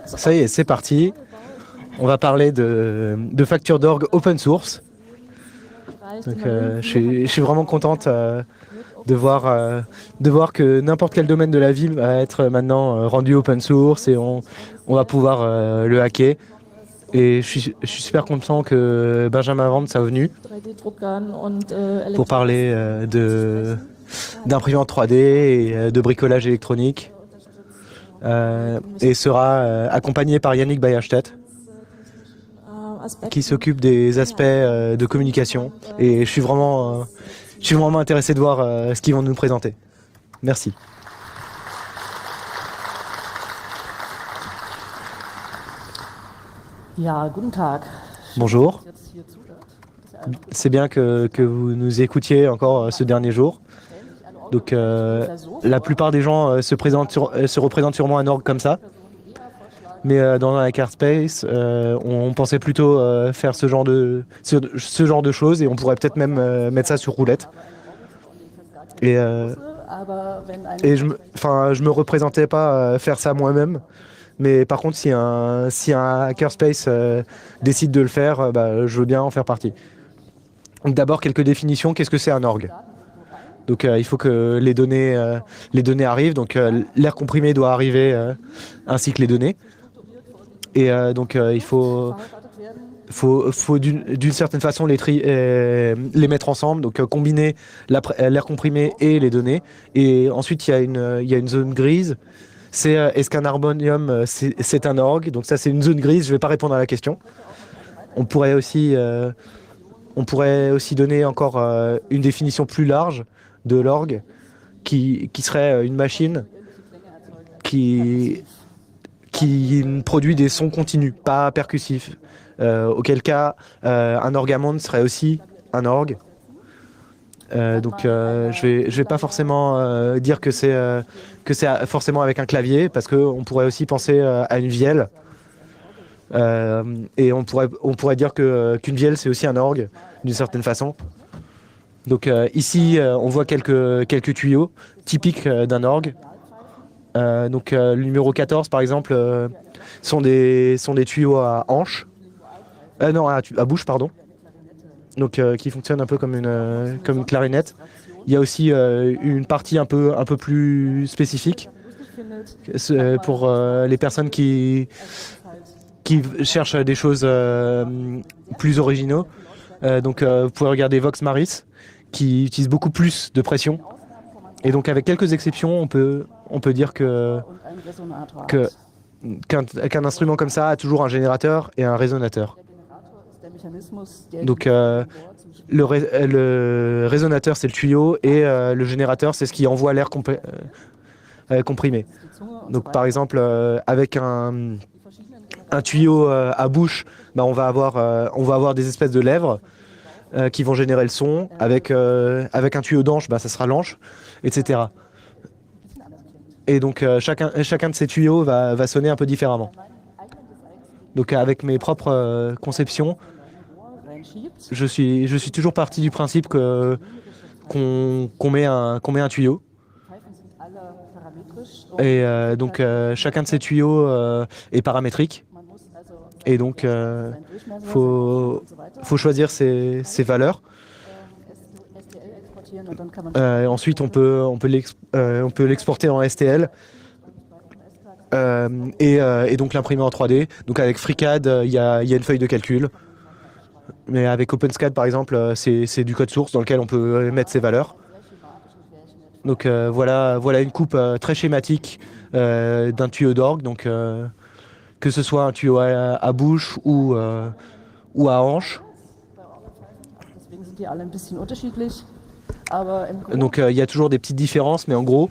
Ça y est, c'est parti. On va parler de factures d'orgue open source. Donc, je suis vraiment contente de voir que n'importe quel domaine de la vie va être maintenant rendu open source et on va pouvoir le hacker. Et je suis super content que Benjamin Vente soit venu pour parler d'imprimante 3D et de bricolage électronique. Et sera accompagné par Yannick Bayerstedt, qui s'occupe des aspects de communication. Et je suis vraiment intéressé de voir ce qu'ils vont nous présenter. Merci. Bonjour. C'est bien que vous nous écoutiez encore ce dernier jour. Donc la plupart des gens se représentent sûrement un orgue comme ça. Mais dans un hackerspace, on pensait plutôt faire ce genre de choses et on pourrait peut-être même mettre ça sur roulette. Et je me représentais pas faire ça moi-même. Mais par contre, si un hackerspace décide de le faire, je veux bien en faire partie. Donc d'abord, quelques définitions. Qu'est-ce que c'est un orgue ? Donc il faut que les données arrivent. Donc l'air comprimé doit arriver ainsi que les données. Et donc il faut d'une certaine façon les mettre ensemble, donc combiner l'air comprimé et les données. Et ensuite il y a une zone grise. C'est est-ce qu'un harmonium c'est un orgue ? Donc ça c'est une zone grise, je ne vais pas répondre à la question. On pourrait aussi donner encore une définition plus large de l'orgue qui serait une machine qui produit des sons continus, pas percussifs. Auquel cas, un orgamonde serait aussi un orgue. Donc, je vais pas forcément dire que c'est forcément avec un clavier, parce qu'on pourrait aussi penser à une vielle. Et on pourrait dire qu'une vielle, c'est aussi un orgue, d'une certaine façon. Donc ici, on voit quelques tuyaux typiques d'un orgue. Donc le numéro 14 par exemple sont des tuyaux à hanche, non à bouche pardon, donc qui fonctionnent un peu comme une clarinette. Il y a aussi une partie un peu plus spécifique pour les personnes qui cherchent des choses plus originaux. Donc vous pouvez regarder Vox Maris qui utilise beaucoup plus de pression. Et donc avec quelques exceptions, on peut dire qu'un instrument comme ça a toujours un générateur et un résonateur. Donc le résonateur c'est le tuyau et le générateur c'est ce qui envoie l'air comprimé. Donc par exemple avec un tuyau à bouche, on va avoir des espèces de lèvres qui vont générer le son. Avec un tuyau d'anche, ça sera l'anche, etc. Et donc chacun de ces tuyaux va sonner un peu différemment. Donc avec mes propres conceptions, je suis toujours parti du principe qu'on met un tuyau. Et donc chacun de ces tuyaux est paramétrique. Et donc faut choisir ses valeurs. Ensuite, on peut l'exporter en STL et donc l'imprimer en 3D. Donc avec FreeCAD, il y a une feuille de calcul. Mais avec OpenSCAD, par exemple, c'est du code source dans lequel on peut mettre ses valeurs. Donc voilà une coupe très schématique d'un tuyau d'orgue. Donc que ce soit un tuyau à bouche ou à hanche. Donc il y a toujours des petites différences, mais en gros,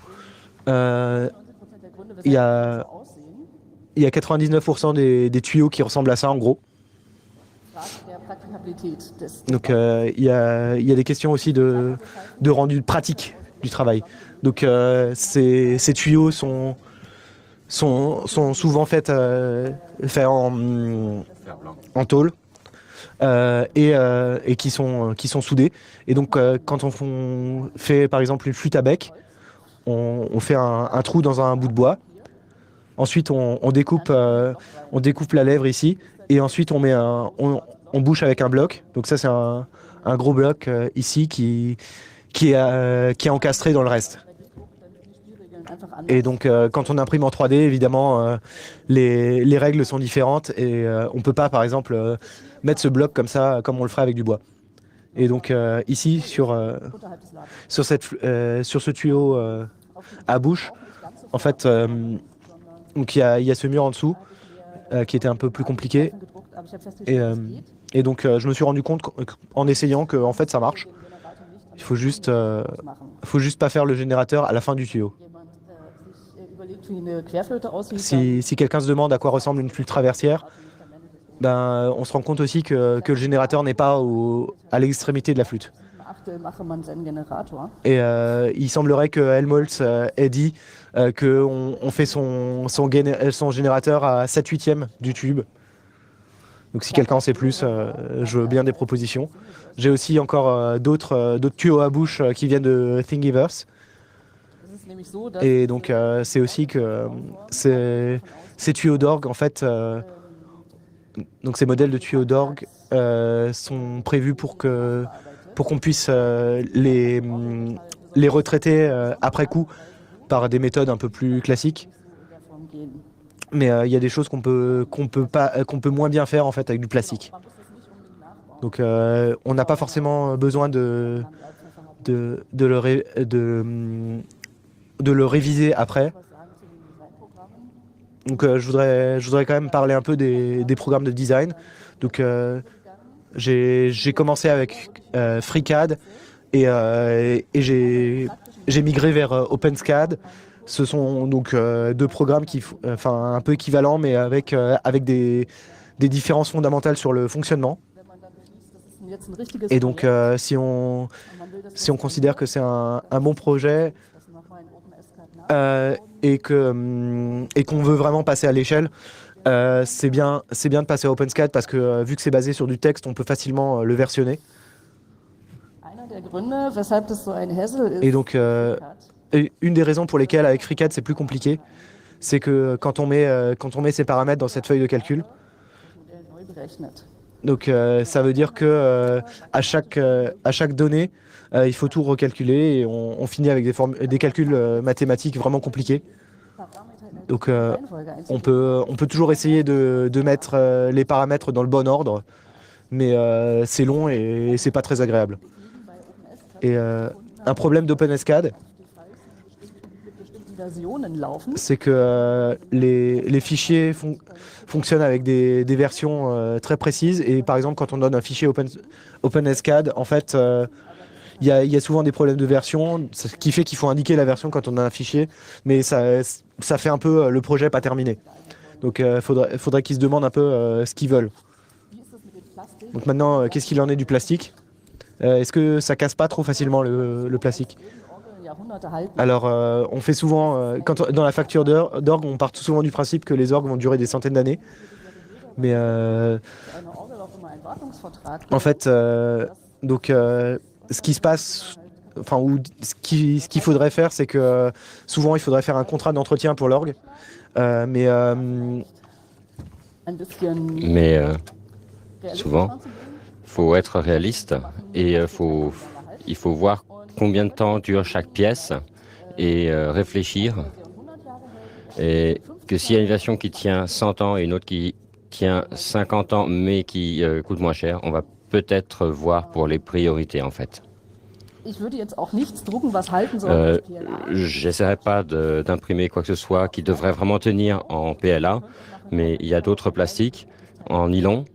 il y a 99% des tuyaux qui ressemblent à ça, en gros. Donc il y a des questions aussi de rendu pratique du travail. Donc ces tuyaux sont souvent faits en tôle. Et qui sont soudés. Et donc quand on fait par exemple une flûte à bec, on fait un trou dans un bout de bois Ensuite, on découpe la lèvre ici. Et ensuite, on bouche avec un bloc. Donc ça, c'est un gros bloc ici qui est encastré dans le reste. Et donc, quand on imprime en 3D, évidemment, les règles sont différentes et on ne peut pas, par exemple, mettre ce bloc comme ça, comme on le ferait avec du bois. Et donc, ici, sur ce tuyau à bouche, en fait, donc il y a ce mur en dessous qui était un peu plus compliqué. Et donc, je me suis rendu compte en essayant que en fait, ça marche. Il faut juste pas faire le générateur à la fin du tuyau. Si quelqu'un se demande à quoi ressemble une flûte traversière, ben, on se rend compte aussi que le générateur n'est pas à l'extrémité de la flûte. Et il semblerait que Helmholtz ait dit qu'on fait son générateur à 7/8 du tube. Donc si quelqu'un en sait plus, je veux bien des propositions. J'ai aussi encore d'autres tuyaux à bouche qui viennent de Thingiverse. Et donc c'est aussi que ces tuyaux d'orgue, en fait, donc ces modèles de tuyaux d'orgue sont prévus pour qu'on puisse les retraiter après coup par des méthodes un peu plus classiques. Mais il y a des choses qu'on peut moins bien faire en fait avec du plastique. Donc on n'a pas forcément besoin de le réviser après. Donc je voudrais quand même parler un peu des programmes de design. Donc j'ai commencé avec FreeCAD et j'ai migré vers OpenSCAD. Ce sont donc deux programmes un peu équivalents, mais avec des différences fondamentales sur le fonctionnement. Et donc, si on considère que c'est un bon projet et qu'on veut vraiment passer à l'échelle, c'est bien de passer à OpenSCAD parce que vu que c'est basé sur du texte, on peut facilement le versionner. Et donc, une des raisons pour lesquelles avec FreeCAD c'est plus compliqué, c'est que quand on met ces paramètres dans cette feuille de calcul, donc ça veut dire que à chaque donnée, il faut tout recalculer et on finit avec des calculs mathématiques vraiment compliqués. Donc on peut toujours essayer de mettre les paramètres dans le bon ordre, mais c'est long et c'est pas très agréable. Et un problème d'OpenSCAD, c'est que les fichiers fonctionnent avec des versions très précises. Et par exemple, quand on donne un fichier OpenSCAD, en fait, il y a souvent des problèmes de version, ce qui fait qu'il faut indiquer la version quand on a un fichier, mais ça fait un peu le projet pas terminé. Donc il faudrait qu'ils se demandent un peu ce qu'ils veulent. Donc maintenant, qu'est-ce qu'il en est du plastique ? Est-ce que ça casse pas trop facilement le plastique ? Alors, on fait souvent, dans la facture d'orgue, on part souvent du principe que les orgues vont durer des centaines d'années. Mais en fait, donc, ce qui se passe, enfin, ce qu'il faudrait faire, c'est que souvent, il faudrait faire un contrat d'entretien pour l'orgue. Mais souvent, il faut être réaliste et il faut voir combien de temps dure chaque pièce et réfléchir. Et que s'il y a une version qui tient 100 ans et une autre qui tient 50 ans mais qui coûte moins cher, on va peut-être voir pour les priorités en fait. J'essaierai pas d'imprimer quoi que ce soit qui devrait vraiment tenir en PLA, mais il y a d'autres plastiques en nylon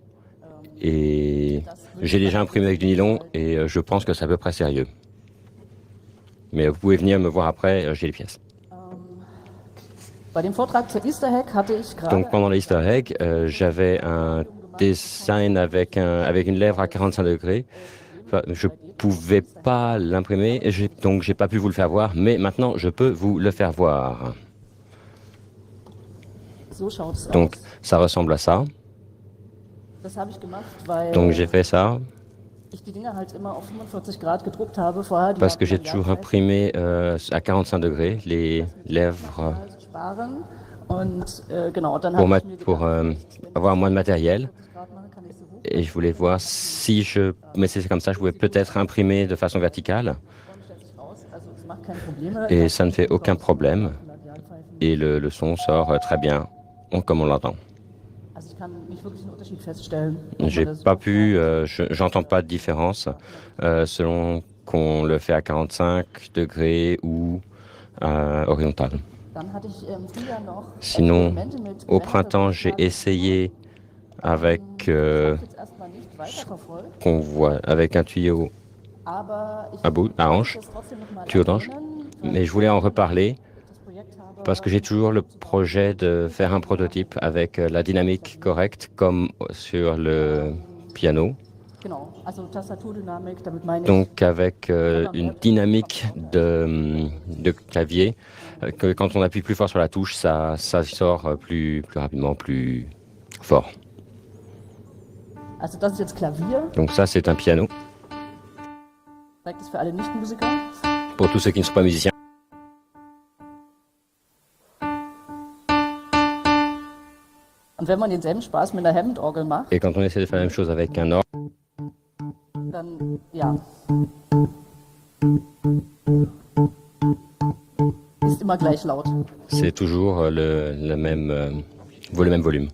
et j'ai déjà imprimé avec du nylon et je pense que c'est à peu près sérieux. Mais vous pouvez venir me voir après, j'ai les pièces. Donc pendant l'Easter egg, j'avais un design avec une lèvre à 45 degrés. Enfin, je pouvais pas l'imprimer, donc j'ai pas pu vous le faire voir, mais maintenant je peux vous le faire voir. Donc ça ressemble à ça. Donc j'ai fait ça parce que j'ai toujours imprimé à 45 degrés les lèvres pour avoir moins de matériel. Et je voulais voir si je mettais ça comme ça, je pouvais peut-être imprimer de façon verticale. Et ça ne fait aucun problème. Et le son sort très bien, comme on l'entend. J'ai pas pu, j'entends pas de différence selon qu'on le fait à 45 degrés ou horizontal. Sinon, au printemps, j'ai essayé avec qu'on voit avec un tuyau à hanche, tuyau d'anche, mais je voulais en reparler parce que j'ai toujours le projet de faire un prototype avec la dynamique correcte comme sur le piano. Donc avec une dynamique de clavier, que quand on appuie plus fort sur la touche, ça sort plus rapidement, plus fort. Donc ça, c'est un piano. Pour tous ceux qui ne sont pas musiciens. Et quand on essaie de faire la même chose avec un orgue, c'est toujours le même volume.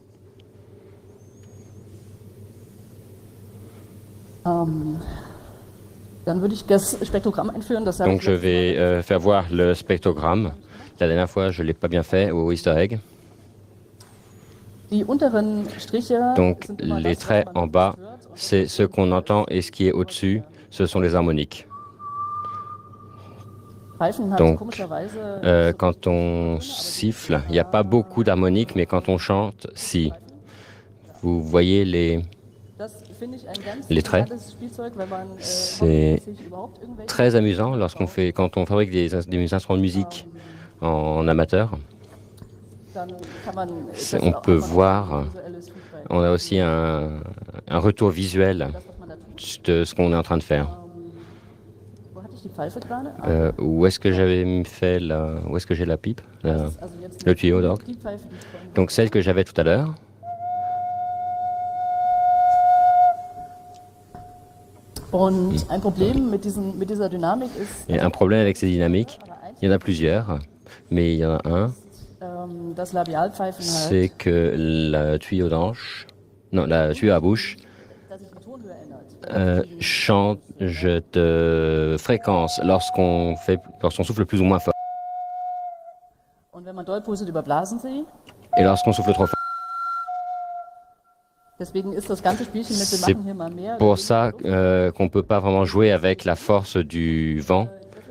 Donc je vais faire voir le spectrogramme. La dernière fois, je ne l'ai pas bien fait au Easter egg. Donc les traits en bas, c'est ce qu'on entend et ce qui est au-dessus, ce sont les harmoniques. Donc quand on siffle, il n'y a pas beaucoup d'harmoniques, mais quand on chante, si. Vous voyez les traits. C'est très amusant quand on fabrique des instruments de musique en amateur. On peut voir, on a aussi un retour visuel de ce qu'on est en train de faire. Où est-ce que j'avais fait où est-ce que j'ai la pipe, le tuyau d'orgue? Donc celle que j'avais tout à l'heure. Et un problème avec ces dynamiques, il y en a plusieurs, mais il y en a un. C'est que la tuyau à bouche change de fréquence lorsqu'on souffle plus ou moins fort. Et lorsqu'on souffle trop fort. C'est pour ça qu'on ne peut pas vraiment jouer avec la force du vent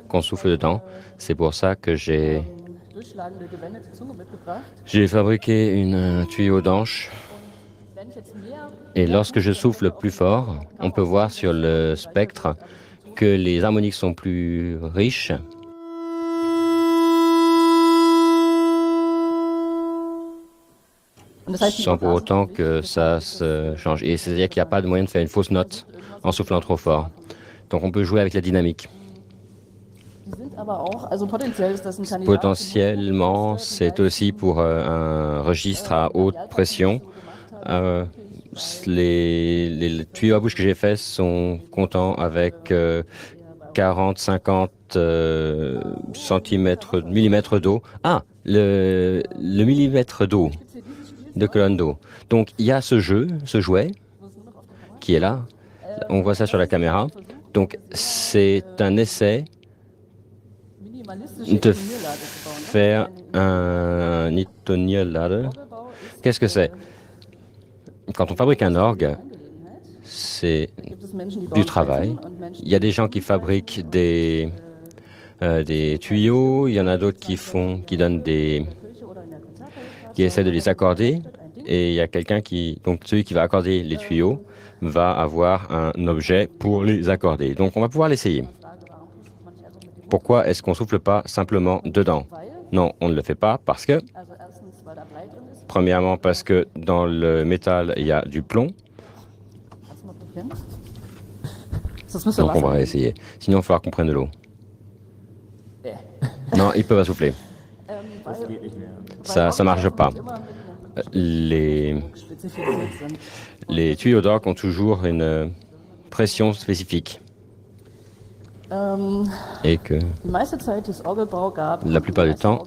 qu'on souffle dedans. C'est pour ça que j'ai fabriqué un tuyau d'anche. Et lorsque je souffle plus fort, on peut voir sur le spectre que les harmoniques sont plus riches. Sans pour autant que ça se change. Et c'est-à-dire qu'il n'y a pas de moyen de faire une fausse note en soufflant trop fort. Donc on peut jouer avec la dynamique. Potentiellement, c'est aussi pour un registre à haute pression. Les tuyaux à bouche que j'ai faits sont contents avec 40-50 millimètres d'eau. Ah, le millimètre d'eau, de colonne d'eau. Donc il y a ce jouet, qui est là. On voit ça sur la caméra. Donc c'est un essai de faire un Newtonian ladder. Qu'est-ce que c'est? Quand on fabrique un orgue, c'est du travail. Il y a des gens qui fabriquent des tuyaux, il y en a d'autres qui essaient de les accorder, et il y a quelqu'un donc celui qui va accorder les tuyaux va avoir un objet pour les accorder. Donc on va pouvoir l'essayer. Pourquoi est-ce qu'on ne souffle pas simplement dedans? Non, on ne le fait pas parce que, premièrement, parce que dans le métal, il y a du plomb. Donc on va essayer. Sinon, il va falloir qu'on prenne de l'eau. Non, il ne peut pas souffler. ça ne marche pas. Les tuyaux d'orgue ont toujours une pression spécifique. Et que la plupart du temps,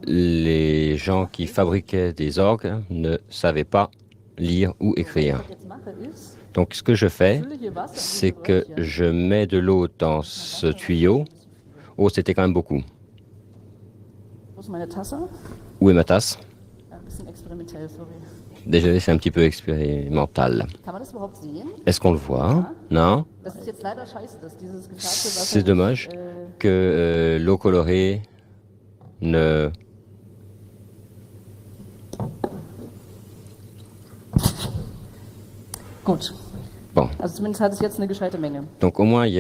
les gens qui fabriquaient des orgues ne savaient pas lire ou écrire. Donc ce que je fais, c'est que je mets de l'eau dans ce tuyau. Oh, c'était quand même beaucoup. Où est ma tasse? Désolé, c'est un petit peu expérimental. Est-ce qu'on le voit? Non? C'est dommage que l'eau colorée ne... Bon. Donc au moins, il y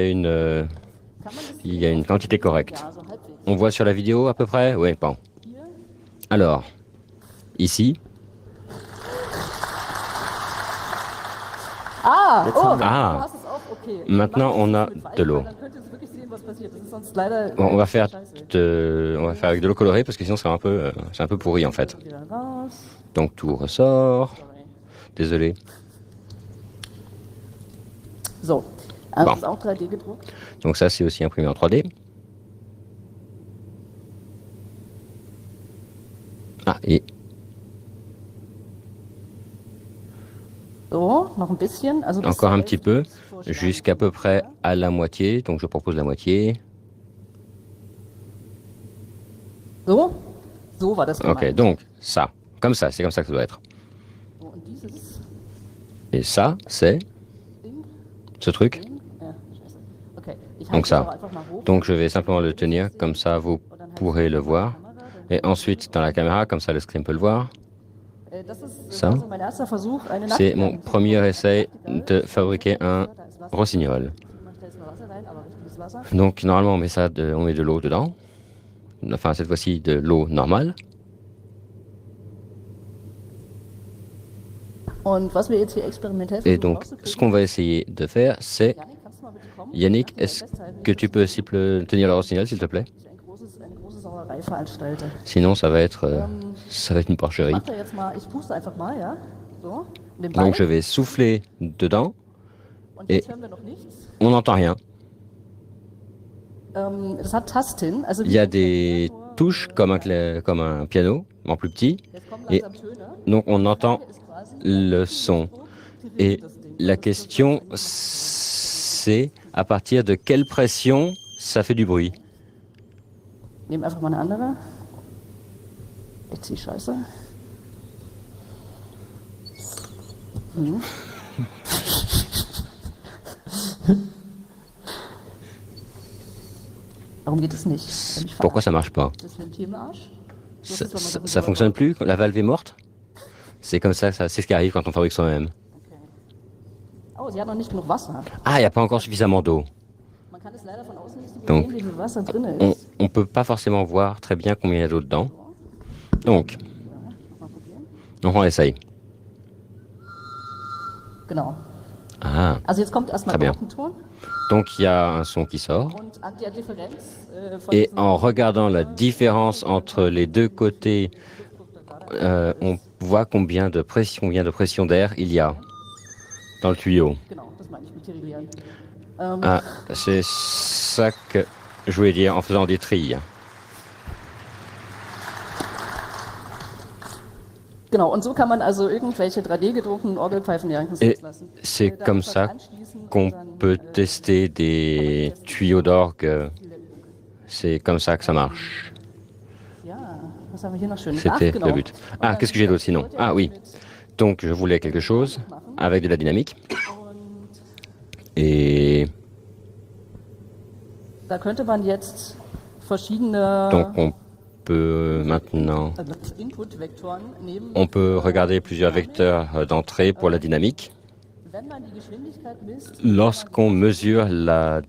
a une quantité correcte. On voit sur la vidéo à peu près? Oui, bon. Alors, ici... Ah, maintenant on a de l'eau. Bon, on va faire avec de l'eau colorée parce que sinon c'est un peu pourri en fait. Donc tout ressort. Désolé. Bon. Donc ça c'est aussi imprimé en 3D. Ah, et encore un petit peu, jusqu'à peu près à la moitié. Donc je propose la moitié. Ok, donc ça, comme ça, c'est comme ça que ça doit être. Et ça, c'est ce truc. Donc ça. Donc je vais simplement le tenir, comme ça vous pourrez le voir. Et ensuite dans la caméra, comme ça le screen peut le voir. Ça, c'est mon premier essai de fabriquer un rossignol. Donc normalement on met de l'eau dedans. Enfin cette fois-ci de l'eau normale. Et donc ce qu'on va essayer de faire, c'est... Yannick, est-ce que tu peux tenir le rossignol s'il te plaît? Sinon, ça va être une porcherie. Donc, je vais souffler dedans et on n'entend rien. Il y a des touches comme un piano, en plus petit, et donc on entend le son. Et la question, c'est à partir de quelle pression ça fait du bruit? Nehmen einfach mal eine andere. Ich ziehe Scheiße. Warum geht es nicht? Pourquoi ça marche pas? Ça fonctionne plus? La valve est morte? C'est comme ça, c'est ce qui arrive quand on fabrique soi-même. Ah, il n'y a pas encore suffisamment d'eau. Donc, on ne peut pas forcément voir très bien combien il y a d'eau dedans. Donc, on essaye. Ah, très bien. Donc, il y a un son qui sort. Et en regardant la différence entre les deux côtés, on voit combien de pression d'air il y a dans le tuyau. Ah, c'est ça que je voulais dire en faisant des trilles. Et c'est comme ça qu'on peut tester des tuyaux d'orgue. C'est comme ça que ça marche. C'était le but. Ah, qu'est-ce que j'ai d'autre sinon? Ah oui. Donc je voulais quelque chose avec de la dynamique. Et donc on peut maintenant regarder plusieurs vecteurs d'entrée pour la dynamique. Lorsqu'on mesure la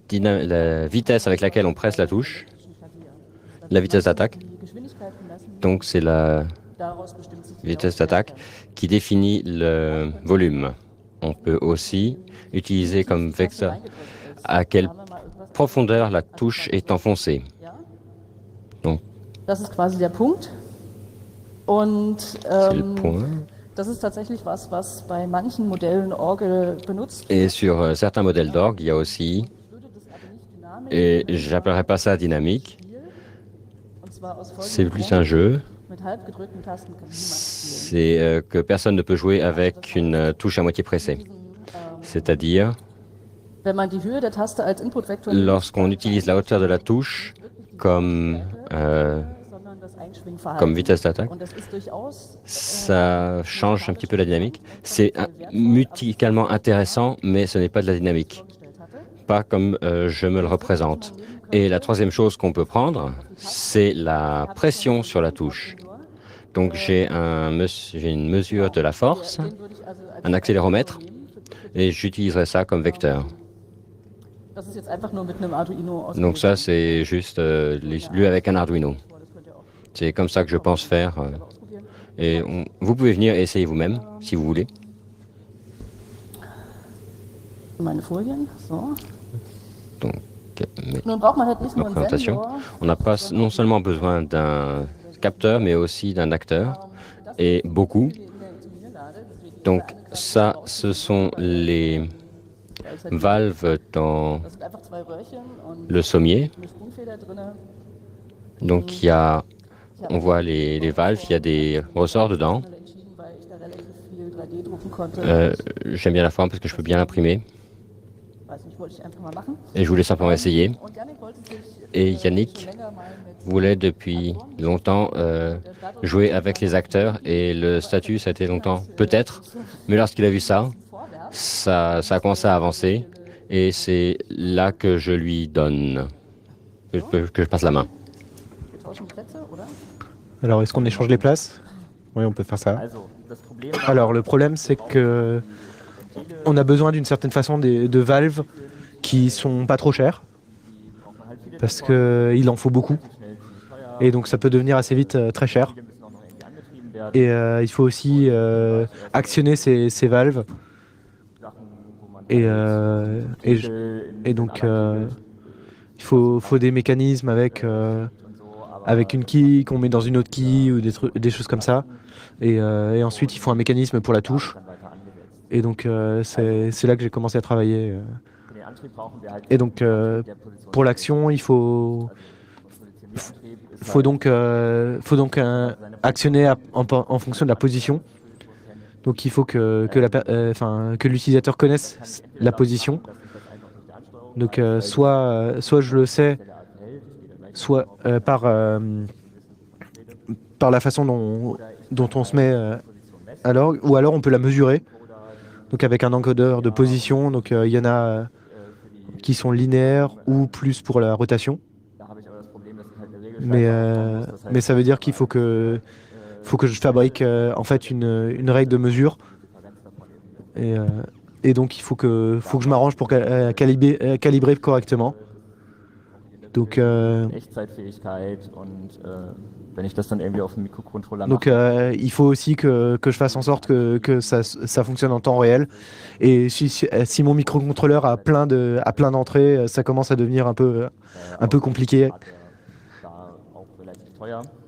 vitesse avec laquelle on presse la touche, la vitesse d'attaque, donc c'est la vitesse d'attaque qui définit le volume. On peut aussi utiliser comme vecteur à quelle profondeur la touche est enfoncée. Donc, Und C'est le point. das ist tatsächlich was bei manchen Modellen Orgel benutzt. Et sur certains modèles d'orgue, il y a aussi, et j'appellerais pas ça dynamique, Und zwar aus c'est folgendem plus Grund. un jeu. Mit halb gedrückten Tasten kann niemand spielen. C'est que personne ne peut jouer avec une touche à moitié pressée. C'est-à-dire, Wenn man die Höhe der Taste als Inputvektor nimmt, lorsqu'on utilise la hauteur de la touche comme, sondern das Einschwingverhalten. comme vitesse d'attaque, Und das ist durchaus ça change un petit peu la dynamique. C'est musicalement intéressant, mais ce n'est pas de la dynamique. Pas comme je me le représente. Et la troisième chose qu'on peut prendre, c'est la pression sur la touche. Donc j'ai une mesure de la force, den würde ich also als un accéléromètre, et j'utiliserai ça comme vecteur. Das ist jetzt einfach nur mit einem Arduino Donc ça, c'est juste lu avec un Arduino. C'est comme ça que je pense faire. Et vous pouvez venir et essayer vous-même, si vous voulez. Meine Folien, so. Donc, Nun braucht man halt nicht ma nur einen présentation. Sensor. On n'a pas non seulement besoin d'un capteur, mais aussi d'un acteur, et beaucoup. Donc ça, ce sont les valves dans Das sind einfach zwei Röhrchen und le sommier. eine Sprungfeder drin. Donc on voit les valves, il y a des ressorts dedans. Entschieden, weil ich da relativ viel 3D drucken konnte. J'aime bien la forme parce que je peux bien l'imprimer. Weiß nicht, wollte ich einfach mal machen. Et je voulais simplement essayer. Und Yannick wollte sich Et Yannick länger mal mit voulait depuis longtemps jouer avec les acteurs et le statut, ça a été longtemps peut-être. Mais lorsqu'il a vu ça, ça a commencé à avancer et c'est là que je lui donne, que je passe la main. wir tauschen Plätze, oder? Alors, est-ce qu'on échange les places? Oui, on peut faire ça. Alors, le problème, c'est que on a besoin d'une certaine façon de valves qui sont pas trop chères, parce qu'il en faut beaucoup. Et donc, ça peut devenir assez vite très cher. Et il faut aussi actionner ces valves. Et donc, il faut des mécanismes avec une quille qu'on met dans une autre quille ou des choses comme ça. Et ensuite, il faut un mécanisme pour la touche. Et donc, c'est là que j'ai commencé à travailler. Et donc, pour l'action, il faut donc actionner en fonction de la position. Donc, il faut que l'utilisateur connaisse la position. Donc, soit je le sais, soit par la façon dont on se met à l'orgue, ou alors on peut la mesurer. Donc avec un encodeur de position, donc il y en a qui sont linéaires ou plus pour la rotation. Mais ça veut dire qu'il faut que je fabrique en fait une règle de mesure. Et donc il faut que je m'arrange pour calibrer correctement. Donc il faut aussi que je fasse en sorte que ça fonctionne en temps réel. Et si mon microcontrôleur a plein d'entrées, ça commence à devenir un peu compliqué.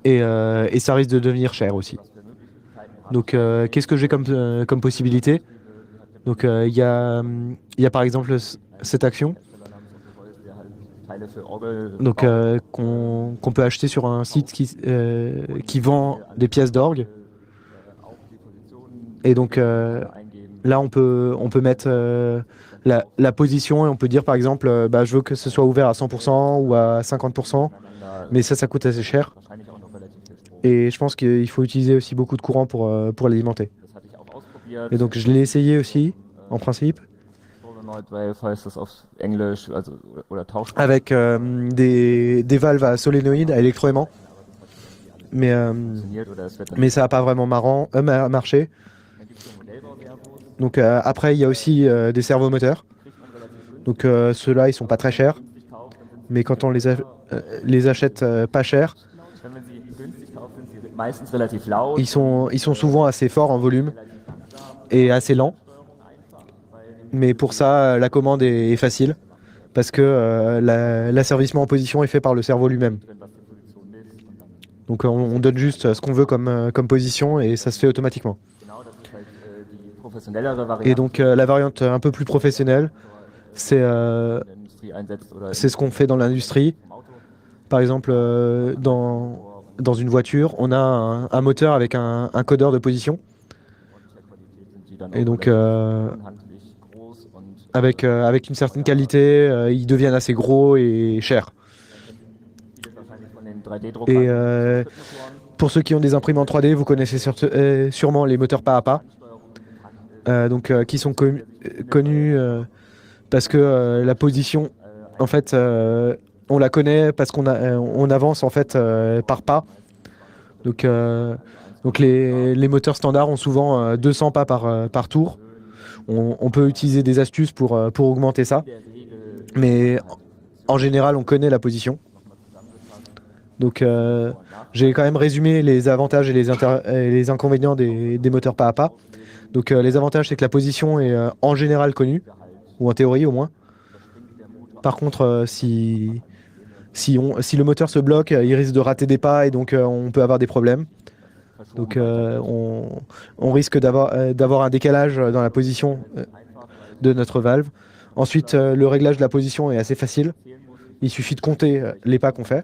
Et ça risque de devenir cher aussi. Donc qu'est-ce que j'ai comme possibilité? Donc il y a par exemple cette action. Donc qu'on peut acheter sur un site qui vend des pièces d'orgue. Et donc là on peut mettre la position et on peut dire par exemple je veux que ce soit ouvert à 100% ou à 50%, mais ça coûte assez cher. Et je pense qu'il faut utiliser aussi beaucoup de courant pour l'alimenter. Et donc je l'ai essayé aussi en principe. Avec des valves à solénoïde, à électroaimant. Mais ça n'a pas vraiment marché. Donc après, il y a aussi des servomoteurs. Donc ceux-là, ils sont pas très chers. Mais quand on les achète pas cher, ils sont souvent assez forts en volume et assez lents. Mais pour ça, la commande est facile, parce que l'asservissement en position est fait par le cerveau lui-même. Donc on donne juste ce qu'on veut comme position et ça se fait automatiquement. Et donc la variante un peu plus professionnelle, c'est ce qu'on fait dans l'industrie. Par exemple, dans une voiture, on a un moteur avec un codeur de position. Et donc, avec une certaine qualité, ils deviennent assez gros et chers. Et pour ceux qui ont des imprimantes 3D, vous connaissez sûrement les moteurs pas à pas, qui sont connus parce que la position, en fait, on la connaît parce on avance en fait par pas. Donc les moteurs standards ont souvent 200 pas par tour. On peut utiliser des astuces pour augmenter ça. Mais en général, on connaît la position. Donc j'ai quand même résumé les avantages et les inconvénients des moteurs pas à pas. Donc les avantages, c'est que la position est en général connue, ou en théorie au moins. Par contre, si le moteur se bloque, il risque de rater des pas et donc on peut avoir des problèmes. Donc on risque d'avoir un décalage dans la position de notre valve. Ensuite, le réglage de la position est assez facile. Il suffit de compter les pas qu'on fait.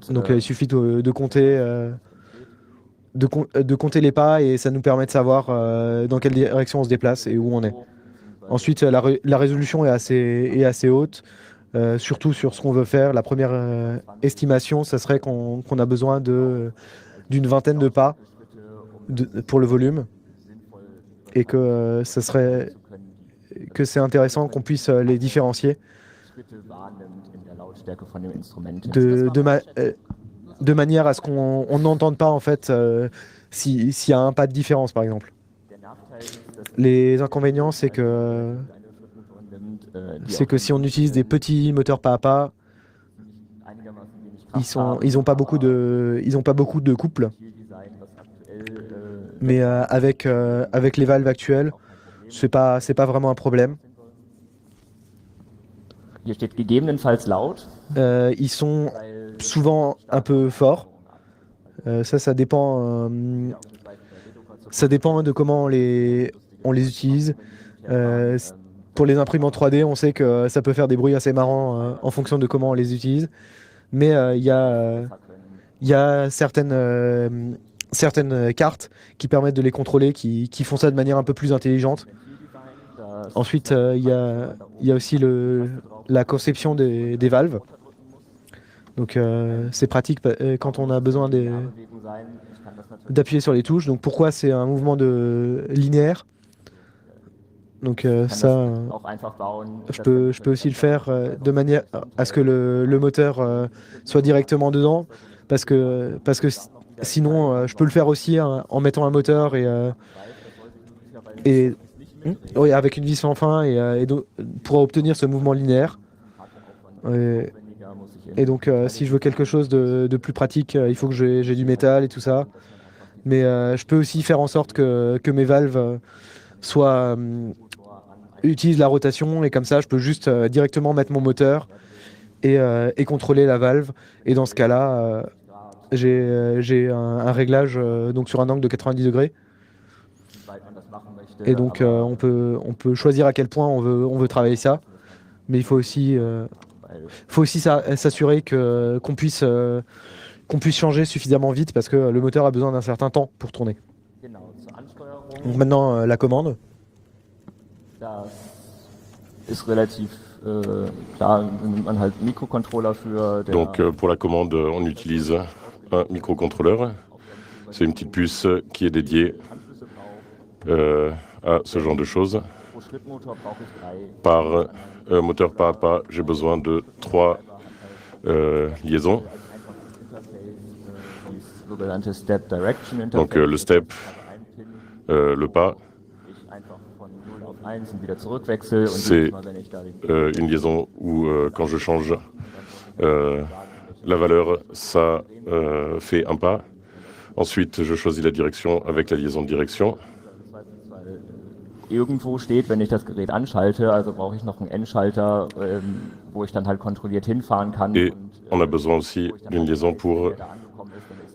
Donc il suffit de compter les pas et ça nous permet de savoir dans quelle direction on se déplace et où on est. Ensuite, la résolution est assez haute, surtout sur ce qu'on veut faire. La première estimation, ça serait qu'on a besoin d'une vingtaine de pas pour le volume et que c'est intéressant qu'on puisse les différencier de manière à ce qu'on n'entende pas en fait s'il y a un pas de différence par exemple. Les inconvénients, c'est que si on utilise des petits moteurs pas à pas, ils ont pas beaucoup de couple. Mais avec les valves actuelles, c'est pas vraiment un problème. Ils sont souvent un peu forts. Ça dépend. Ça dépend de comment on les utilise. Pour les imprimantes 3D, on sait que ça peut faire des bruits assez marrants en fonction de comment on les utilise. Mais il y a certaines cartes qui permettent de les contrôler, qui font ça de manière un peu plus intelligente. Ensuite, il y a aussi la conception des valves. Donc c'est pratique quand on a besoin d'appuyer sur les touches. Donc pourquoi c'est un mouvement linéaire. Donc ça, je peux aussi le faire de manière à ce que le moteur soit directement dedans, parce que sinon je peux le faire aussi en mettant un moteur oui, avec une vis sans fin pour obtenir ce mouvement linéaire. Et donc si je veux quelque chose de plus pratique, il faut que j'ai du métal et tout ça. Mais je peux aussi faire en sorte que mes valves utilisent la rotation, et comme ça je peux juste directement mettre mon moteur et contrôler la valve. Et dans ce cas-là, j'ai un réglage donc sur un angle de 90 degrés. Et donc on peut choisir à quel point on veut travailler ça. Mais il faut aussi s'assurer qu'on puisse changer suffisamment vite, parce que le moteur a besoin d'un certain temps pour tourner. Donc maintenant la commande. Donc pour la commande, on utilise un microcontrôleur. C'est une petite puce qui est dédiée à ce genre de choses. Par moteur pas à pas, j'ai besoin de 3 liaisons. Donc le step, le pas, c'est une liaison où quand je change la valeur, ça fait un pas. Ensuite, je choisis la direction avec la liaison de direction. irgendwo steht, wenn ich das Gerät anschalte, also brauche ich noch einen Endschalter, wo ich dann halt kontrolliert hinfahren kann. Et on a besoin aussi d'une liaison pour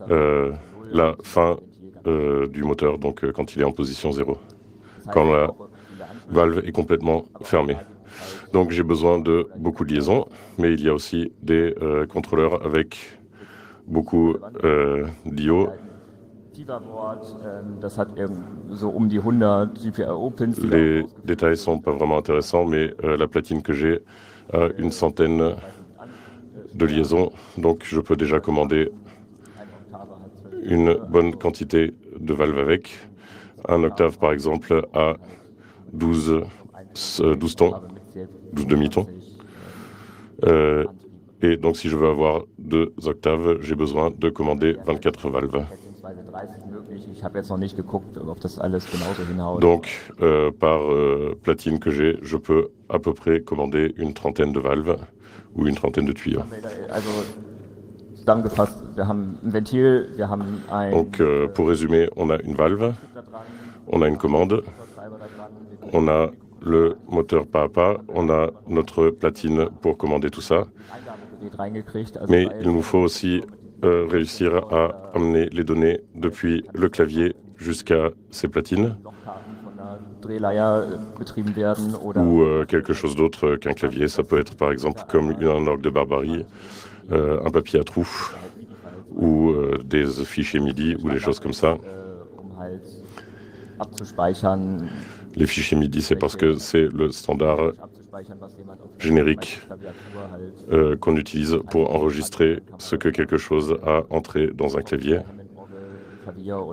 la fin du moteur, donc quand il est en position 0, quand la valve est complètement fermée. Donc j'ai besoin de beaucoup de liaisons, mais il y a aussi des contrôleurs avec beaucoup d'IO. Les détails sont pas vraiment intéressants, mais la platine que j'ai a une centaine de liaisons, donc je peux déjà commander une bonne quantité de valves avec. Un octave, par exemple, a 12 tons, 12 demi-tons. Et donc, si je veux avoir 2 octaves, j'ai besoin de commander 24 valves. Donc, par platine que j'ai, je peux à peu près commander une trentaine de valves ou une trentaine de tuyaux. Donc, pour résumer, on a une valve, on a une commande, on a le moteur pas à pas, on a notre platine pour commander tout ça. Mais il nous faut aussi réussir à amener les données depuis le clavier jusqu'à ces platines ou quelque chose d'autre qu'un clavier. Ça peut être par exemple comme un orgue de Barbarie, un papier à trous ou des fichiers MIDI ou des choses comme ça. Les fichiers MIDI, c'est parce que c'est le standard générique qu'on utilise pour enregistrer ce que quelque chose a entré dans un clavier.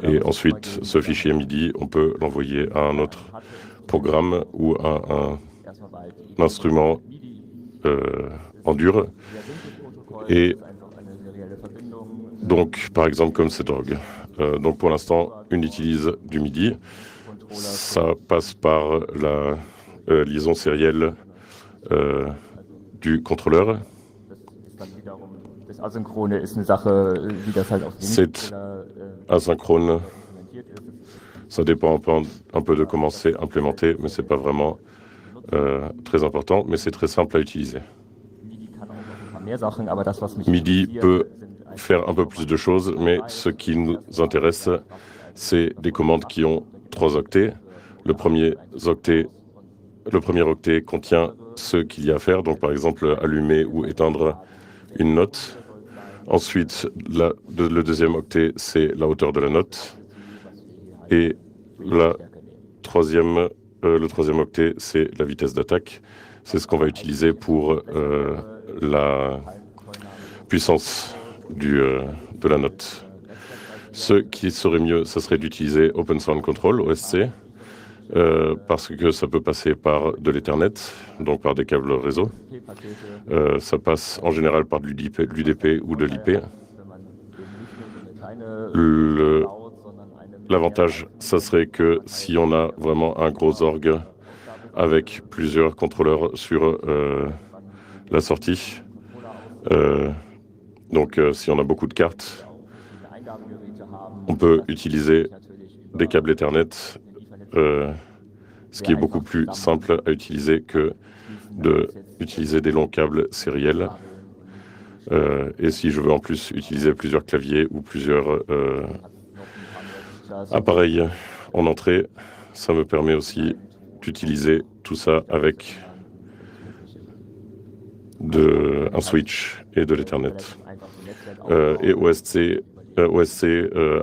Et ensuite, ce fichier MIDI, on peut l'envoyer à un autre programme ou à un instrument en dur. Et donc, par exemple, comme cet orgue. Donc, pour l'instant, on utilise du MIDI. Ça passe par la liaison sérielle du contrôleur. C'est asynchrone. Ça dépend un peu de comment c'est implémenté, mais c'est pas vraiment très important, mais c'est très simple à utiliser. MIDI peut faire un peu plus de choses, mais ce qui nous intéresse, c'est des commandes qui ont 3 octets. Le premier octet contient ce qu'il y a à faire, donc par exemple allumer ou éteindre une note. Ensuite, le deuxième octet, c'est la hauteur de la note. Et le troisième octet, c'est la vitesse d'attaque. C'est ce qu'on va utiliser pour la puissance de la note. Ce qui serait mieux, ce serait d'utiliser Open Sound Control, OSC, parce que ça peut passer par de l'Ethernet, donc par des câbles réseau. Ça passe en général par de l'UDP ou de l'IP. L'avantage, ça serait que si on a vraiment un gros orgue avec plusieurs contrôleurs sur la sortie, donc si on a beaucoup de cartes, on peut utiliser des câbles Ethernet, ce qui est beaucoup plus simple à utiliser que d'utiliser des longs câbles sériels. Et si je veux en plus utiliser plusieurs claviers ou plusieurs appareils en entrée, ça me permet aussi d'utiliser tout ça avec un switch et de l'Ethernet. Et OSC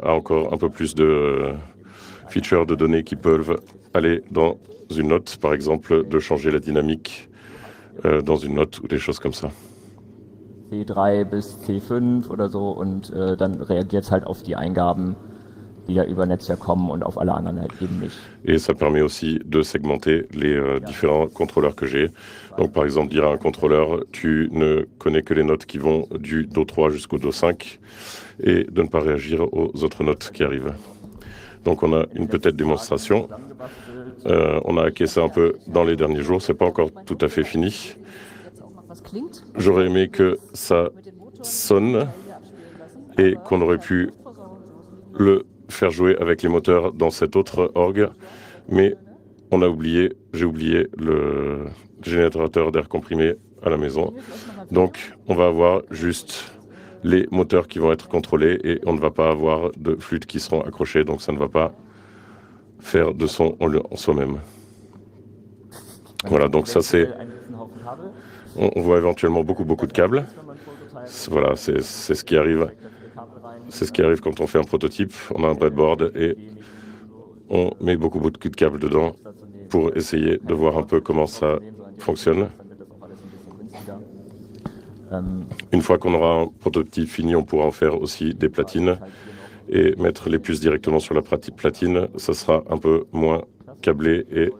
a encore un peu plus de features de données qui peuvent aller dans une note, par exemple de changer la dynamique dans une note ou des choses comme ça. C3 bis C5 oder so und dann reagiert es halt auf die Eingaben, die da über Netzwerk kommen und auf alle anderen halt eben nicht. Et ça permet aussi de segmenter les différents contrôleurs que j'ai. Donc par exemple dire à un contrôleur, tu ne connais que les notes qui vont du Do3 jusqu'au Do5 et de ne pas réagir aux autres notes qui arrivent. Donc on a une petite démonstration. On a hacké ça un peu dans les derniers jours, c'est pas encore tout à fait fini. J'aurais aimé que ça sonne et qu'on aurait pu le faire jouer avec les moteurs dans cet autre orgue, mais j'ai oublié le générateur d'air comprimé à la maison. Donc, on va avoir juste les moteurs qui vont être contrôlés et on ne va pas avoir de flûtes qui seront accrochées, donc ça ne va pas faire de son en soi-même. Voilà, donc ça c'est... On voit éventuellement beaucoup de câbles. Voilà, c'est ce qui arrive. C'est ce qui arrive quand on fait un prototype. On a un breadboard et on met beaucoup de câbles dedans pour essayer de voir un peu comment ça fonctionne. Une fois qu'on aura un prototype fini, on pourra en faire aussi des platines et mettre les puces directement sur la platine. Ça sera un peu moins câblé et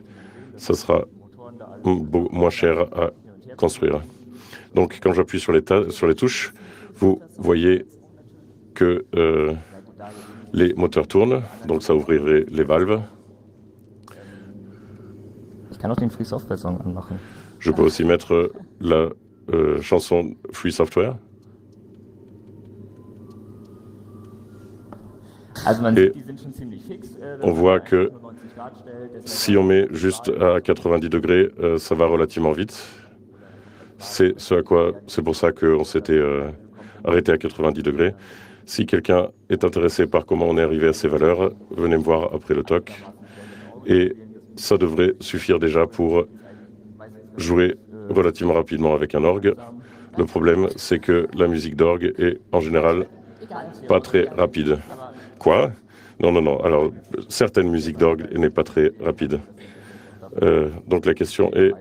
ça sera moins cher à construire. Donc quand j'appuie sur les touches, vous voyez que les moteurs tournent, donc ça ouvrirait les valves. Je peux aussi mettre la chanson Free Software. Et on voit que si on met juste à 90 degrés, ça va relativement vite. C'est pour ça qu'on s'était arrêté à 90 degrés. Si quelqu'un est intéressé par comment on est arrivé à ces valeurs, venez me voir après le talk. Et ça devrait suffire déjà pour jouer relativement rapidement avec un orgue. Le problème, c'est que la musique d'orgue est en général pas très rapide. Quoi? Non. Alors, certaines musiques d'orgue n'est pas très rapide. Donc la question est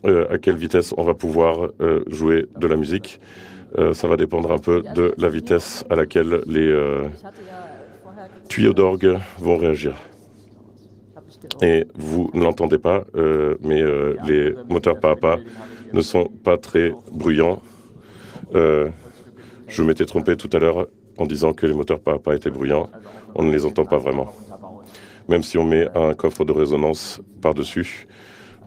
à quelle vitesse on va pouvoir jouer de la musique. Ça va dépendre un peu de la vitesse à laquelle les tuyaux d'orgue vont réagir. Et vous ne l'entendez pas, mais les moteurs pas à pas ne sont pas très bruyants. Je m'étais trompé tout à l'heure en disant que les moteurs pas à pas étaient bruyants. On ne les entend pas vraiment. Même si on met un coffre de résonance par-dessus,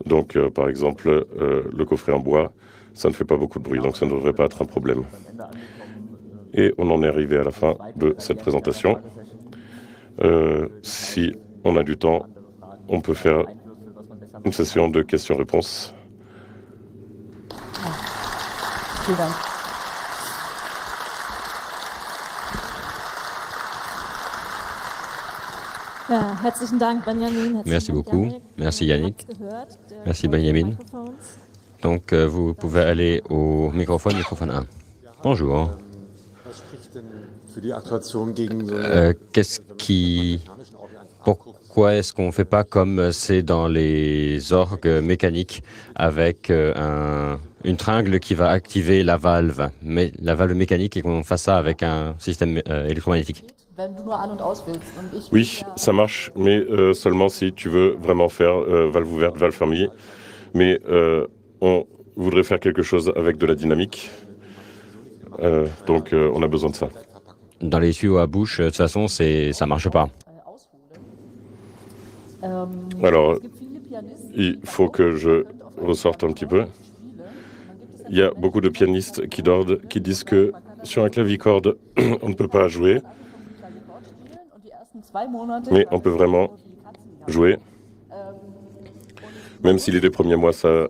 donc par exemple le coffret en bois, ça ne fait pas beaucoup de bruit, donc ça ne devrait pas être un problème. Et on en est arrivé à la fin de cette présentation. Si on a du temps, on peut faire une session de questions-réponses. Merci beaucoup. Merci Yannick. Merci Benjamin. Donc vous pouvez aller au microphone 1. Bonjour. Pourquoi est-ce qu'on ne fait pas comme c'est dans les orgues mécaniques avec une tringle qui va activer la valve mécanique et qu'on fasse ça avec un système électromagnétique? Oui, ça marche, mais seulement si tu veux vraiment faire valve ouverte, valve fermée. Mais on voudrait faire quelque chose avec de la dynamique. Donc on a besoin de ça. Dans les tuyaux à bouche, de toute façon, ça ne marche pas. Alors, il faut que je ressorte un petit peu. Il y a beaucoup de pianistes qui disent que sur un clavicorde, on ne peut pas jouer. Mais on peut vraiment jouer. Même si les 2 premiers mois, ça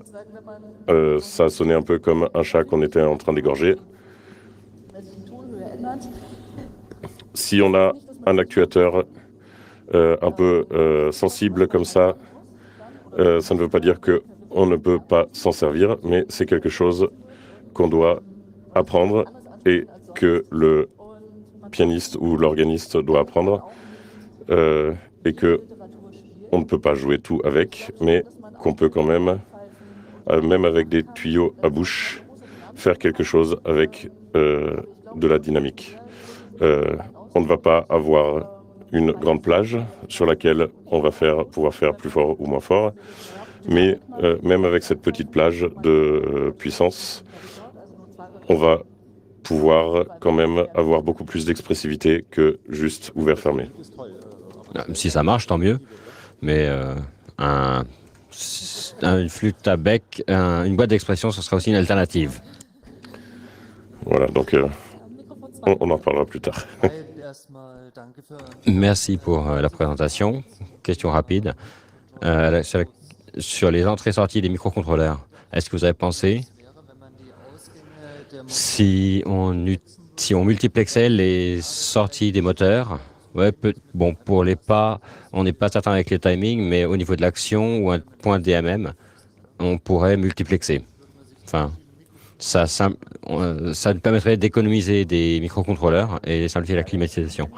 sonnait un peu comme un chat qu'on était en train d'égorger. Si on a un actuateur un peu sensible comme ça ne veut pas dire qu'on ne peut pas s'en servir, mais c'est quelque chose qu'on doit apprendre et que le pianiste ou l'organiste doit apprendre et que on ne peut pas jouer tout avec, mais qu'on peut quand même avec des tuyaux à bouche, faire quelque chose avec de la dynamique. On ne va pas avoir une grande plage sur laquelle on va pouvoir faire plus fort ou moins fort, mais même avec cette petite plage de puissance, on va pouvoir quand même avoir beaucoup plus d'expressivité que juste ouvert-fermé. Si ça marche, tant mieux, mais une flûte à bec, une boîte d'expression, ce sera aussi une alternative. Voilà, donc on en parlera plus tard. Merci pour la présentation. Question rapide. Sur les entrées-sorties des microcontrôleurs, est-ce que vous avez pensé si on multiplexait les sorties des moteurs? Ouais, bon, pour les pas, on n'est pas certain avec les timings, mais au niveau de l'action ou un point DMM, on pourrait multiplexer. Enfin, ça nous permettrait d'économiser des microcontrôleurs et simplifier la climatisation.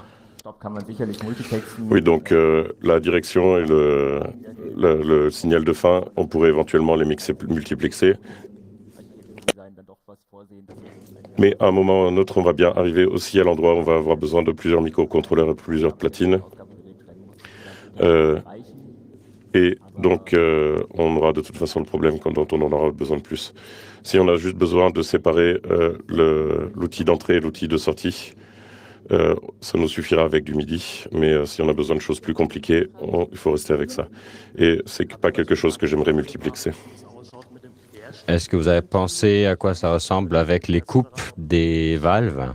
Oui, donc la direction et le signal de fin, on pourrait éventuellement les multiplexer. Mais à un moment ou à un autre, on va bien arriver aussi à l'endroit où on va avoir besoin de plusieurs microcontrôleurs et plusieurs platines. Et donc, on aura de toute façon le problème dont on en aura besoin de plus. Si on a juste besoin de séparer l'outil d'entrée et l'outil de sortie, ça nous suffira avec du MIDI. Mais si on a besoin de choses plus compliquées, il faut rester avec ça. Et c'est pas quelque chose que j'aimerais multiplexer. Est-ce que vous avez pensé à quoi ça ressemble avec les coupes des valves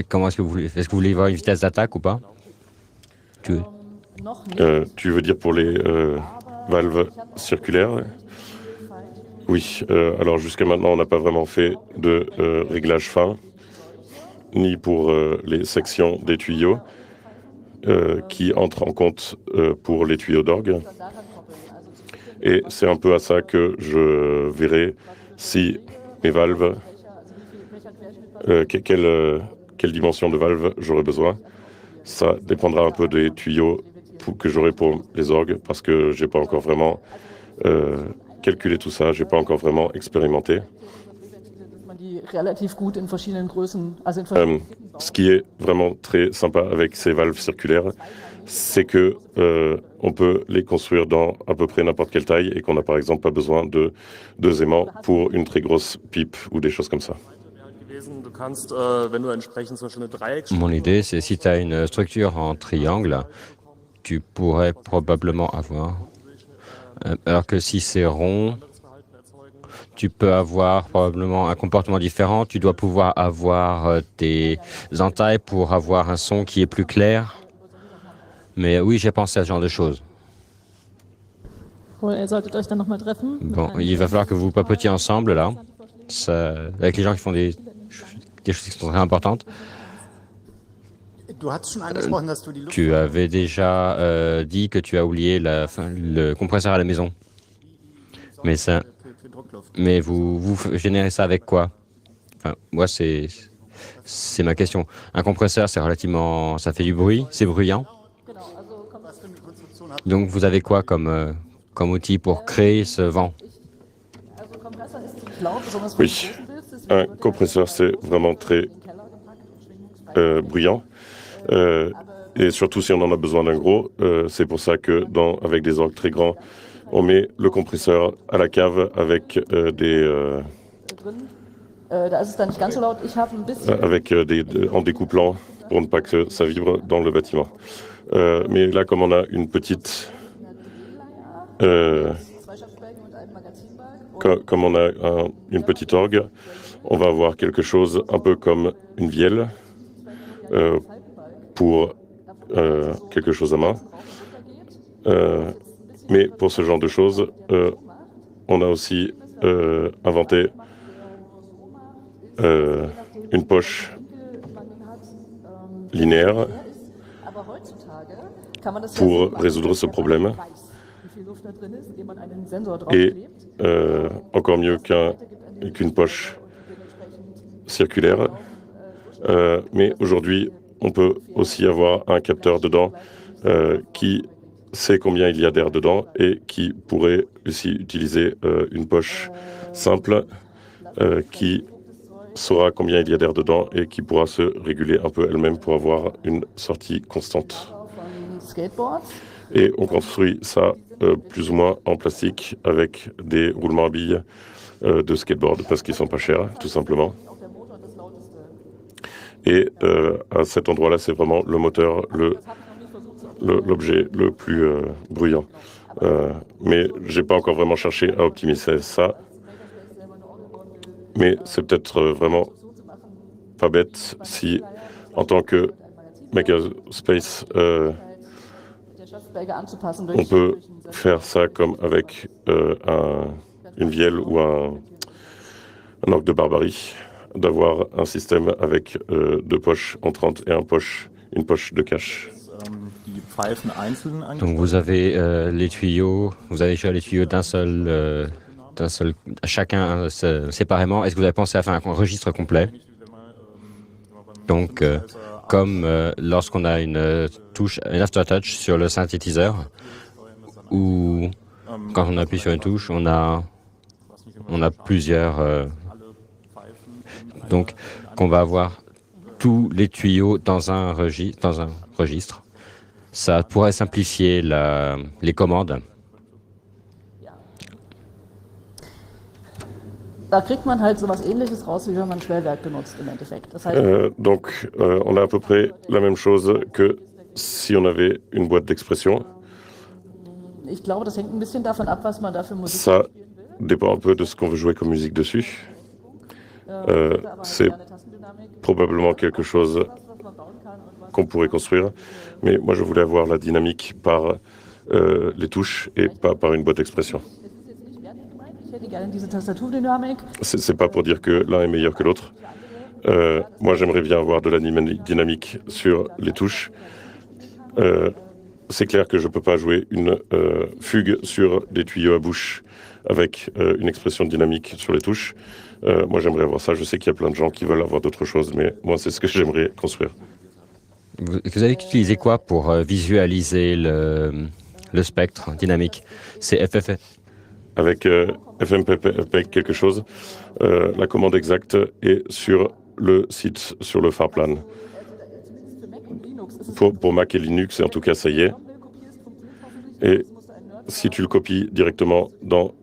comment est-ce que vous voulez voir une vitesse d'attaque ou pas? Tu veux dire pour les valves circulaires? Oui, alors jusqu'à maintenant, on n'a pas vraiment fait de réglage fin, ni pour les sections des tuyaux qui entrent en compte pour les tuyaux d'orgue. Et c'est un peu à ça que je verrai si mes valves, quelle dimension de valve j'aurai besoin. Ça dépendra un peu des tuyaux que j'aurai pour les orgues, parce que j'ai pas encore vraiment calculé tout ça, j'ai pas encore vraiment expérimenté. Ce qui est vraiment très sympa avec ces valves circulaires, c'est que on peut les construire dans à peu près n'importe quelle taille et qu'on n'a par exemple pas besoin de 2 aimants pour une très grosse pipe ou des choses comme ça. Mon idée, c'est si tu as une structure en triangle, tu pourrais probablement avoir, alors que si c'est rond, tu peux avoir probablement un comportement différent. Tu dois pouvoir avoir des entailles pour avoir un son qui est plus clair. Mais oui, j'ai pensé à ce genre de choses. Bon, il va falloir que vous papotiez ensemble, là, avec les gens qui font des choses qui sont très importantes. Tu avais déjà dit que tu as oublié le compresseur à la maison. Mais vous générez ça avec quoi? Enfin, moi, c'est ma question. Un compresseur, ça fait du bruit, c'est bruyant. Donc, vous avez quoi comme outil pour créer ce vent? Oui, un compresseur, c'est vraiment très bruyant. Et surtout si on en a besoin d'un gros. C'est pour ça que avec des orgues très grands, on met le compresseur à la cave avec en découplant pour ne pas que ça vibre dans le bâtiment. Mais là, comme on a une petite comme on a une petite orgue, on va avoir quelque chose un peu comme une vielle pour quelque chose à main. Mais pour ce genre de choses, on a aussi inventé une poche linéaire pour résoudre ce problème. Et encore mieux qu'une poche circulaire. Mais aujourd'hui, on peut aussi avoir un capteur dedans qui sait combien il y a d'air dedans et qui pourrait aussi utiliser une poche simple qui saura combien il y a d'air dedans et qui pourra se réguler un peu elle-même pour avoir une sortie constante. Et on construit ça plus ou moins en plastique avec des roulements à billes de skateboard parce qu'ils sont pas chers, tout simplement. Et à cet endroit-là, c'est vraiment le moteur, l'objet le plus bruyant. Mais j'ai pas encore vraiment cherché à optimiser ça. Mais c'est peut-être vraiment pas bête si, en tant que makerspace, On peut faire ça comme avec une vielle ou un orgue de barbarie, d'avoir un système avec 2 poches entrantes et une poche de cache. Donc vous avez les tuyaux, vous avez déjà les tuyaux d'un seul, chacun séparément. Est-ce que vous avez pensé à faire un registre complet? Donc, comme lorsqu'on a une touche, une aftertouch sur le synthétiseur, ou quand on appuie sur une touche, on a plusieurs. Donc, qu'on va avoir tous les tuyaux dans un registre. Ça pourrait simplifier les commandes. Da kriegt man halt sowas Ähnliches raus, wie wenn man Schwellwerk benutzt im Endeffekt. Das heißt, Donc, on a à peu près la même chose que si on avait une boîte d'expression. ich glaube, das hängt ein bisschen davon ab, was man da für Musik Ça spielen will. dépend un peu de ce qu'on veut jouer comme musique dessus. C'est probablement quelque chose qu'on pourrait construire, mais moi je voulais avoir la dynamique par les touches et pas par une boîte d'expression. Ich hätte gerne diese Tastaturdynamik. C'est pas pour dire que l'un est meilleur que l'autre. Moi j'aimerais bien avoir de la dynamique sur les touches. C'est clair que je ne peux pas jouer une fugue sur des tuyaux à bouche avec une expression dynamique sur les touches. Moi, j'aimerais avoir ça. Je sais qu'il y a plein de gens qui veulent avoir d'autres choses, mais moi, c'est ce que j'aimerais construire. Vous avez utilisé quoi pour visualiser le spectre dynamique? C'est FFF. Avec FMPEG quelque chose, la commande exacte est sur le site, sur le Farplan. Pour Mac et Linux, et en tout cas, ça y est. Et si tu le copies directement dans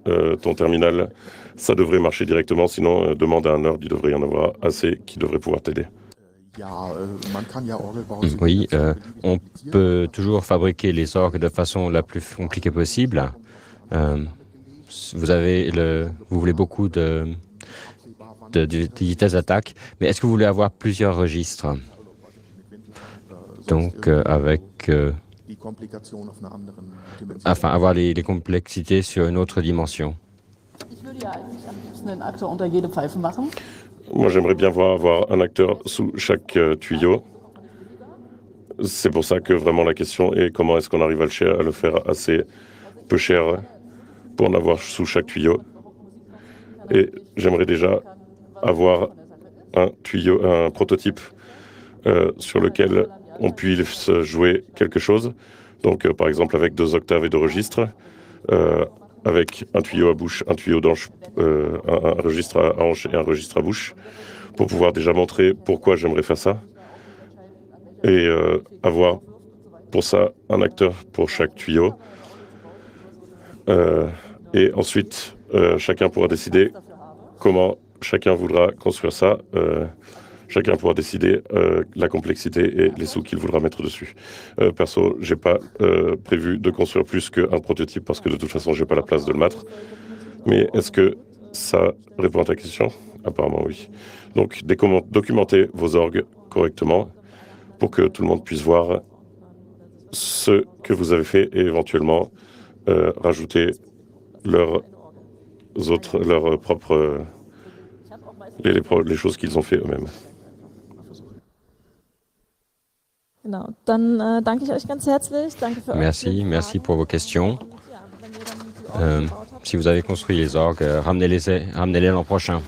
ton terminal, ça devrait marcher directement. Sinon, demande à un nerd, il devrait y en avoir assez qui devrait pouvoir t'aider. Oui, on peut toujours fabriquer les orgues de façon la plus compliquée possible. Vous voulez beaucoup de vitesse d'attaque, mais est-ce que vous voulez avoir plusieurs registres? Donc, enfin, avoir les complexités sur une autre dimension. Ich würde ja eigentlich am liebsten einen Aktor unter jede Pfeife machen. Moi, j'aimerais bien avoir un acteur sous chaque tuyau. C'est pour ça que vraiment la question est comment est-ce qu'on arrive à le faire assez peu cher pour en avoir sous chaque tuyau. Et j'aimerais déjà avoir un prototype sur lequel on puisse jouer quelque chose. Donc, par exemple, avec 2 octaves et 2 registres, avec un tuyau à bouche, un tuyau d'anche, un registre à hanche et un registre à bouche, pour pouvoir déjà montrer pourquoi j'aimerais faire ça. Et avoir pour ça un acteur pour chaque tuyau. Et ensuite, chacun pourra décider comment chacun voudra construire ça. Chacun pourra décider la complexité et les sous qu'il voudra mettre dessus. Perso, j'ai pas prévu de construire plus qu'un prototype parce que de toute façon, j'ai pas la place de le mettre. Mais est-ce que ça répond à ta question? Apparemment, oui. Donc, documentez vos orgues correctement pour que tout le monde puisse voir ce que vous avez fait et éventuellement rajouter les choses qu'ils ont fait eux-mêmes. Genau, dann danke ich euch ganz herzlich. Danke für Merci pour vos questions. Si vous avez construit les orgues, ramenez-les l'an prochain.